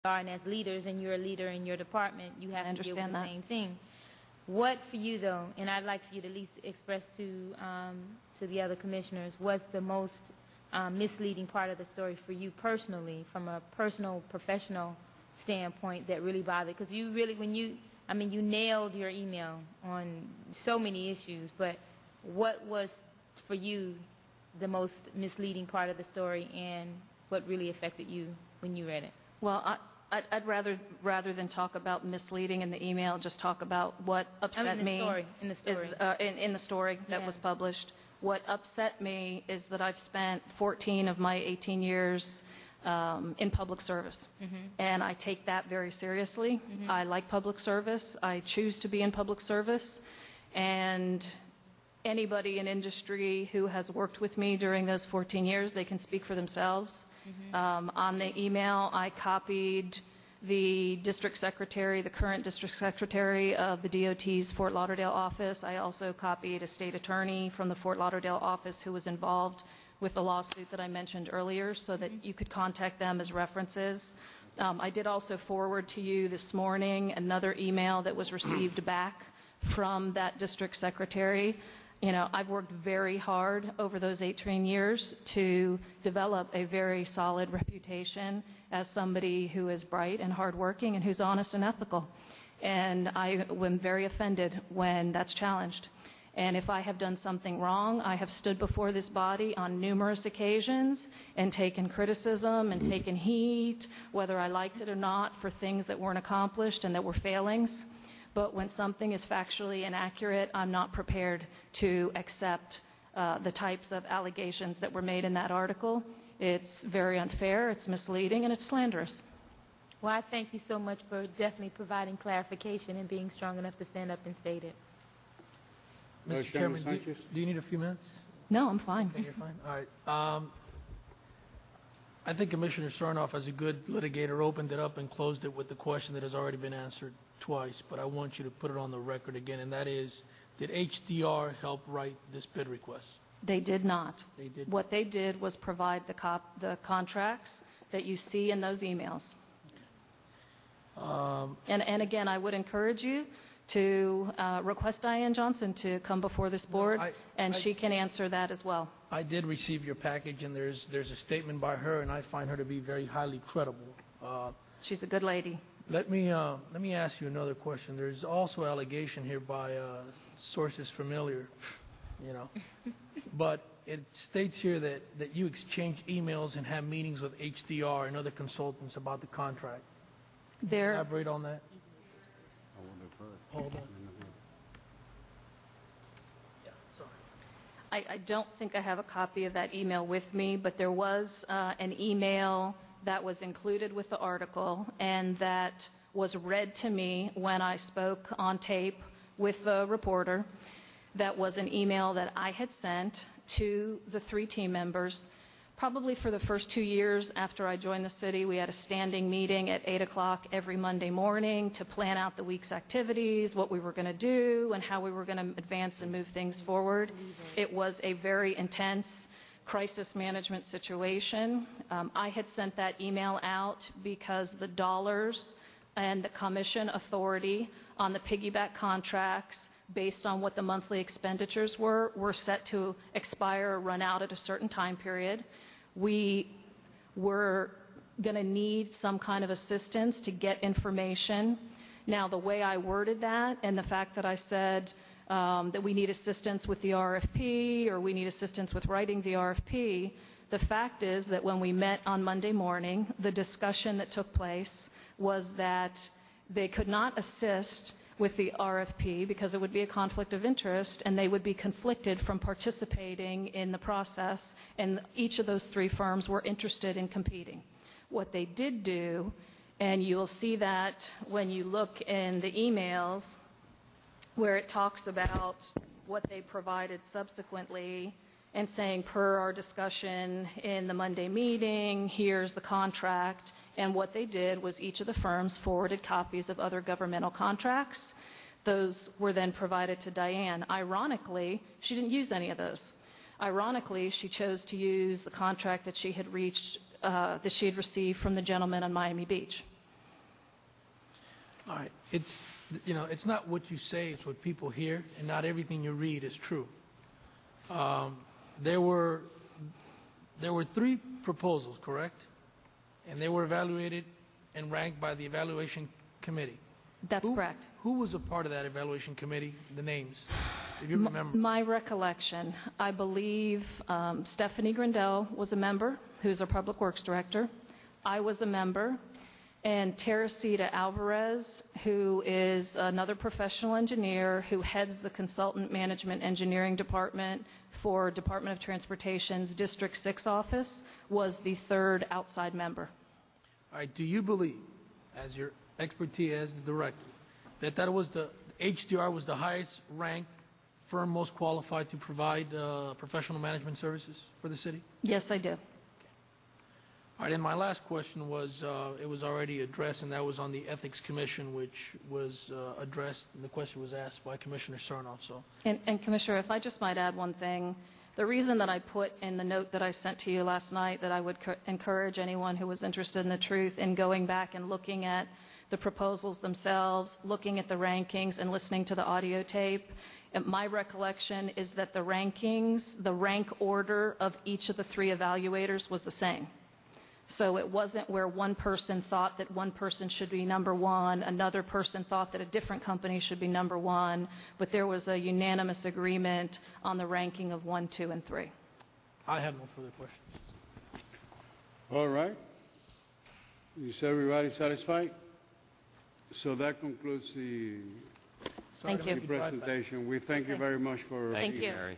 are, and as leaders, and you're a leader in your department, you have to deal with the that. same thing. What for you, though, and I'd like for you to at least express to the other commissioners, what's the most misleading part of the story for you personally, from a personal, professional standpoint, that really bothered? Because you really, you nailed your email on so many issues, but what was for you the most misleading part of the story, and what really affected you when you read it? Well, I'd rather than talk about misleading in the email, just talk about what upset me. In the story. In the story that was published. What upset me is that I've spent 14 of my 18 years in public service. And I take that very seriously. I like public service. I choose to be in public service. And anybody in industry who has worked with me during those 14 years, they can speak for themselves. On the email, I copied the district secretary, the current district secretary of the DOT's Fort Lauderdale office. I also copied a state attorney from the Fort Lauderdale office who was involved with the lawsuit that I mentioned earlier, so that you could contact them as references. I did also forward to you this morning another email that was received back from that district secretary. You know, I've worked very hard over those 18 years to develop a very solid reputation as somebody who is bright and hardworking and who's honest and ethical. And I am very offended when that's challenged. And if I have done something wrong, I have stood before this body on numerous occasions and taken criticism and taken heat, whether I liked it or not, for things that weren't accomplished and that were failings. But when something is factually inaccurate, I'm not prepared to accept the types of allegations that were made in that article. It's very unfair, it's misleading, and it's slanderous. Well, I thank you so much for definitely providing clarification and being strong enough to stand up and state it. Mr. Chairman, do you need a few minutes? No, I'm fine. Okay, you're fine. All right. I think Commissioner Sarnoff, as a good litigator, opened it up and closed it with the question that has already been answered twice, but I want you to put it on the record again, and that is, did HDR help write this bid request? They did not. They did. What they did was provide the contracts that you see in those emails. And again, I would encourage you to request Diane Johnson to come before this board, and she can answer that as well. I did receive your package, and there's a statement by her, and I find her to be very highly credible. She's a good lady. Let me ask you another question. There's also allegation here by sources familiar, you know, but it states here that you exchange emails and have meetings with HDR and other consultants about the contract. Can you elaborate on that? Hold on. Yeah, sorry. I don't think I have a copy of that email with me, but there was an email that was included with the article and that was read to me when I spoke on tape with the reporter. That was an email that I had sent to the 3 team members. Probably for the first 2 years after I joined the city, we had a standing meeting at 8 o'clock every Monday morning to plan out the week's activities, what we were going to do, and how we were going to advance and move things forward. It was a very intense crisis management situation. I had sent that email out because the dollars and the commission authority on the piggyback contracts, based on what the monthly expenditures were set to expire or run out at a certain time period. We were going to need some kind of assistance to get information. Now, the way I worded that and the fact that I said that we need assistance with the RFP or we need assistance with writing the RFP, the fact is that when we met on Monday morning, the discussion that took place was that they could not assist with the RFP because it would be a conflict of interest and they would be conflicted from participating in the process, and each of those 3 firms were interested in competing. What they did do, and you'll see that when you look in the emails where it talks about what they provided subsequently and saying, per our discussion in the Monday meeting, here's the contract. And what they did was each of the firms forwarded copies of other governmental contracts. Those were then provided to Diane. Ironically, she didn't use any of those. Ironically, she chose to use the contract that she had received from the gentleman on Miami Beach. All right. It's not what you say, it's what people hear, and not everything you read is true. There were 3 proposals, correct? And they were evaluated and ranked by the evaluation committee. That's correct. Who was a part of that evaluation committee? The names, if you remember. My recollection, I believe Stephanie Grindell was a member, who's our Public Works Director. I was a member. And Teresita Alvarez, who is another professional engineer who heads the Consultant Management Engineering Department for Department of Transportation's District 6 office, was the 3rd outside member. All right. Do you believe, as your expertise as the director, that was the HDR was the highest ranked firm most qualified to provide professional management services for the city? Yes, I do. All right, and my last question was, it was already addressed, and that was on the Ethics Commission, which was addressed, and the question was asked by Commissioner Cerno. So. And Commissioner, if I just might add one thing, the reason that I put in the note that I sent to you last night that I would encourage anyone who was interested in the truth in going back and looking at the proposals themselves, looking at the rankings, and listening to the audio tape, my recollection is that the rankings, the rank order of each of the 3 evaluators was the same. So it wasn't where one person thought that one person should be number 1, another person thought that a different company should be number 1, but there was a unanimous agreement on the ranking of 1, 2, and 3. I have no further questions. All right. Is everybody satisfied? So that concludes the Thank you. presentation. We thank you very much for Thank being you. here. Mary.